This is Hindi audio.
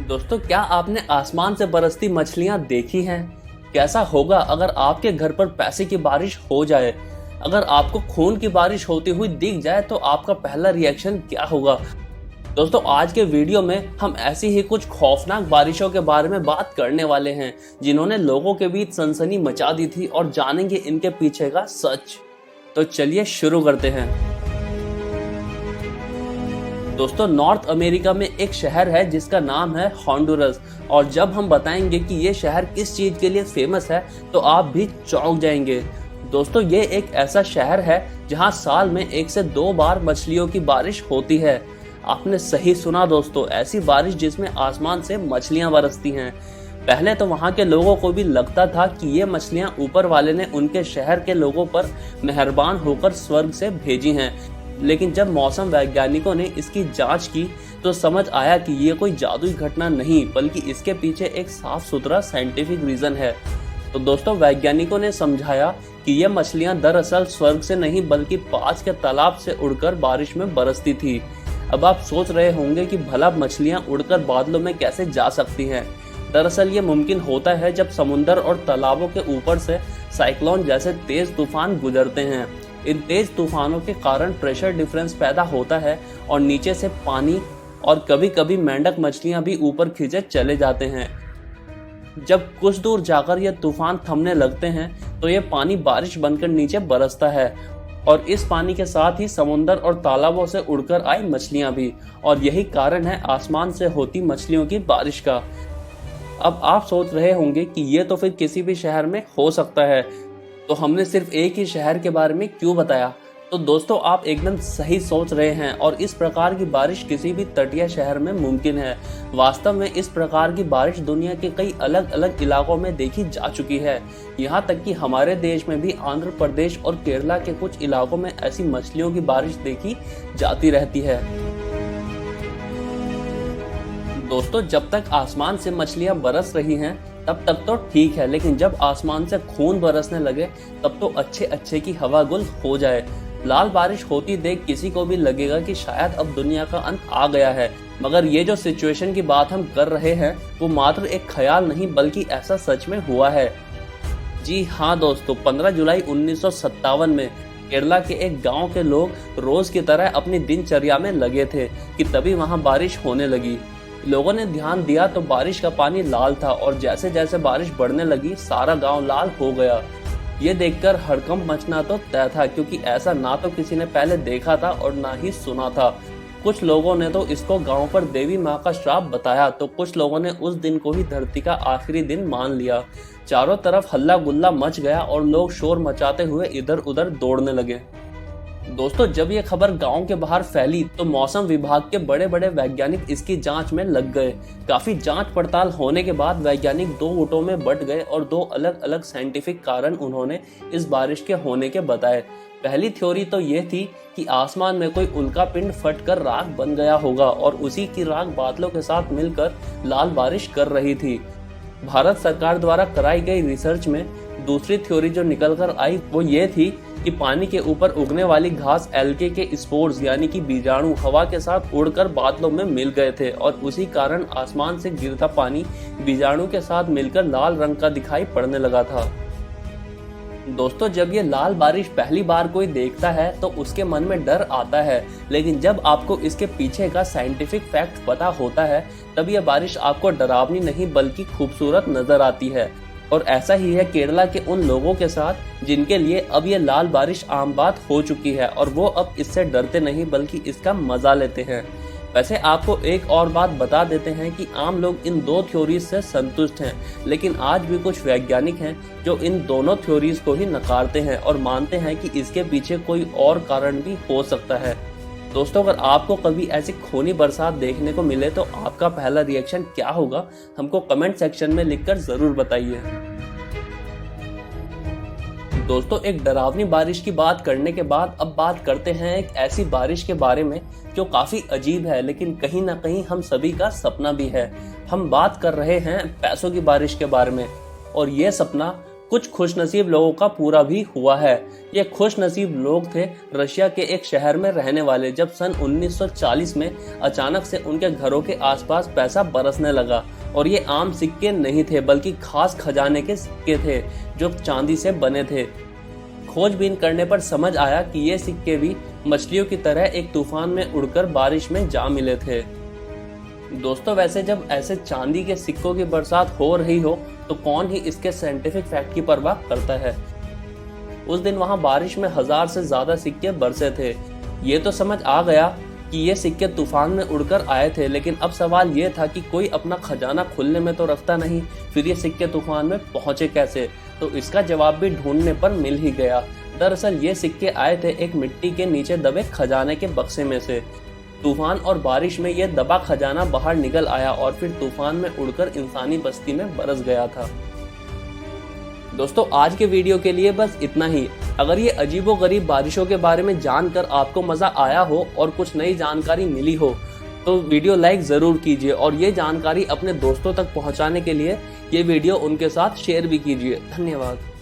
दोस्तों, क्या आपने आसमान से बरसती मछलियां देखी हैं? कैसा होगा अगर आपके घर पर पैसे की बारिश हो जाए? अगर आपको खून की बारिश होती हुई दिख जाए तो आपका पहला रिएक्शन क्या होगा? दोस्तों, आज के वीडियो में हम ऐसी ही कुछ खौफनाक बारिशों के बारे में बात करने वाले हैं जिन्होंने लोगों के बीच सनसनी मचा दी थी, और जानेंगे इनके पीछे का सच। तो चलिए शुरू करते हैं। दोस्तों, नॉर्थ अमेरिका में एक शहर है जिसका नाम है होंडुरस, और जब हम बताएंगे कि ये शहर किस चीज के लिए फेमस है तो आप भी चौंक जाएंगे। दोस्तों, ये एक ऐसा शहर है जहां साल में 1 से 2 बार मछलियों की बारिश होती है। आपने सही सुना दोस्तों, ऐसी बारिश जिसमें आसमान से मछलियां बरसती हैं। पहले तो वहां के लोगों को भी लगता था कि ये मछलियां ऊपर वाले ने उनके शहर के लोगों पर मेहरबान होकर स्वर्ग से भेजी हैं, लेकिन जब मौसम वैज्ञानिकों ने इसकी जांच की तो समझ आया कि ये कोई जादुई घटना नहीं, बल्कि इसके पीछे एक साफ सुथरा साइंटिफिक रीजन है। तो दोस्तों, वैज्ञानिकों ने समझाया कि ये मछलियां दरअसल स्वर्ग से नहीं बल्कि पास के तालाब से उड़कर बारिश में बरसती थी। अब आप सोच रहे होंगे कि भला मछलियां उड़कर बादलों में कैसे जा सकती हैं? दरअसल ये मुमकिन होता है जब समुद्र और तालाबों के ऊपर से साइक्लोन जैसे तेज तूफान गुजरते हैं। इन तेज तूफानों के कारण प्रेशर डिफरेंस पैदा होता है और नीचे से पानी और कभी कभी मेंढक मछलियां भी ऊपर खींचे चले जाते हैं। जब कुछ दूर जाकर ये तूफान थमने लगते हैं तो ये पानी बारिश बनकर नीचे बरसता है, और इस पानी के साथ ही समुद्र और तालाबों से उड़कर आई मछलियां भी, और यही कारण है आसमान से होती मछलियों की बारिश का। अब आप सोच रहे होंगे कि ये तो फिर किसी भी शहर में हो सकता है, तो हमने सिर्फ एक ही शहर के बारे में क्यों बताया? तो दोस्तों, आप एकदम सही सोच रहे हैं, और इस प्रकार की बारिश किसी भी तटीय शहर में मुमकिन है। वास्तव में इस प्रकार की बारिश दुनिया के कई अलग अलग इलाकों में देखी जा चुकी है। यहाँ तक कि हमारे देश में भी आंध्र प्रदेश और केरला के कुछ इलाकों में ऐसी मछलियों की बारिश देखी जाती रहती है। दोस्तों, जब तक आसमान से मछलियां बरस रही हैं तब तक तो ठीक है, लेकिन जब आसमान से खून बरसने लगे तब तो अच्छे अच्छे की हवा गुल हो जाए। लाल बारिश होती देख किसी को भी लगेगा कि शायद अब दुनिया का अंत आ गया है, मगर ये जो सिचुएशन की बात हम कर रहे हैं वो मात्र एक ख्याल नहीं बल्कि ऐसा सच में हुआ है। जी हाँ दोस्तों, 15 जुलाई 1957 में केरला के एक गांव के लोग रोज की तरह अपनी दिनचर्या में लगे थे कि तभी वहां बारिश होने लगी। लोगों ने ध्यान दिया तो बारिश का पानी लाल था, और जैसे जैसे बारिश बढ़ने लगी सारा गांव लाल हो गया। ये देखकर हड़कंप मचना तो तय था, क्योंकि ऐसा ना तो किसी ने पहले देखा था और ना ही सुना था। कुछ लोगों ने तो इसको गांव पर देवी माँ का श्राप बताया, तो कुछ लोगों ने उस दिन को ही धरती का आखिरी दिन मान लिया। चारों तरफ हल्ला गुल्ला मच गया और लोग शोर मचाते हुए इधर उधर दौड़ने लगे। दोस्तों, जब ये खबर गांव के बाहर फैली तो मौसम विभाग के बड़े बड़े वैज्ञानिक इसकी जांच में लग गए। काफी जांच पड़ताल होने के बाद वैज्ञानिक 2 गुटों में बंट गए और 2 अलग अलग साइंटिफिक कारण उन्होंने इस बारिश के होने के बताए। पहली थ्योरी तो ये थी कि आसमान में कोई उल्का पिंड फटकर राख बन गया होगा और उसी की राख बादलों के साथ मिलकर लाल बारिश कर रही थी। भारत सरकार द्वारा कराई गई रिसर्च में दूसरी थ्योरी जो निकल कर आई वो ये थी कि पानी के ऊपर उगने वाली घास एल्गे के स्पोर्स यानी कि बीजाणु हवा के साथ उड़कर बादलों में मिल गए थे, और उसी कारण आसमान से गिरता पानी बीजाणु के साथ मिलकर लाल रंग का दिखाई पड़ने लगा था। दोस्तों, जब ये लाल बारिश पहली बार कोई देखता है तो उसके मन में डर आता है, लेकिन जब आपको इसके पीछे का साइंटिफिक फैक्ट पता होता है तब ये बारिश आपको डरावनी नहीं बल्कि खूबसूरत नजर आती है। और ऐसा ही है केरला के उन लोगों के साथ जिनके लिए अब ये लाल बारिश आम बात हो चुकी है, और वो अब इससे डरते नहीं बल्कि इसका मजा लेते हैं। वैसे आपको एक और बात बता देते हैं कि आम लोग इन 2 थ्योरीज से संतुष्ट हैं, लेकिन आज भी कुछ वैज्ञानिक हैं जो इन दोनों थ्योरीज को ही नकारते हैं और मानते हैं कि इसके पीछे कोई और कारण भी हो सकता है। दोस्तों, अगर आपको कभी ऐसी खूनी बरसात देखने को मिले तो आपका पहला रिएक्शन क्या होगा, हमको कमेंट सेक्शन में लिखकर जरूर बताइए। दोस्तों, एक डरावनी बारिश की बात करने के बाद अब बात करते हैं एक ऐसी बारिश के बारे में जो काफी अजीब है, लेकिन कहीं ना कहीं हम सभी का सपना भी है। हम बात कर रहे हैं पैसों की बारिश के बारे में, और ये सपना कुछ खुशनसीब लोगों का पूरा भी हुआ है। ये खुशनसीब लोग थे रशिया के एक शहर में रहने वाले। जब सन 1940 में अचानक से उनके घरों के आसपास पैसा बरसने लगा और ये आम सिक्के नहीं थे बल्कि खास खजाने के सिक्के थे जो चांदी से बने थे। खोजबीन करने पर समझ आया कि ये सिक्के भी मछलियों की तरह एक तूफान में उड़कर बारिश में जा मिले थे। दोस्तों, वैसे जब ऐसे चांदी के सिक्कों की बरसात हो रही हो तो कौन ही इसके साइंटिफिक फैक्ट की परवाह करता है। उस दिन वहां बारिश में 1000 से ज्यादा सिक्के बरसे थे। ये तो समझ आ गया कि ये सिक्के तूफान में उड़कर आए थे, लेकिन अब सवाल ये था कि कोई अपना खजाना खुलने में तो रखता नहीं, फिर ये सिक्के तूफान में पहुंचे कैसे। तो इसका जवाब भी ढूंढने पर मिल ही गया। दरअसल ये सिक्के आए थे एक मिट्टी के नीचे दबे खजाने के बक्से में से। तूफान और बारिश में ये दबा खजाना बाहर निकल आया और फिर तूफान में उड़कर इंसानी बस्ती में बरस गया था। दोस्तों, आज के वीडियो के लिए बस इतना ही। अगर ये अजीबोगरीब बारिशों के बारे में जानकर आपको मजा आया हो और कुछ नई जानकारी मिली हो तो वीडियो लाइक जरूर कीजिए और ये जानकारी अपने दोस्तों तक पहुंचाने के लिए ये वीडियो उनके साथ शेयर भी कीजिए। धन्यवाद।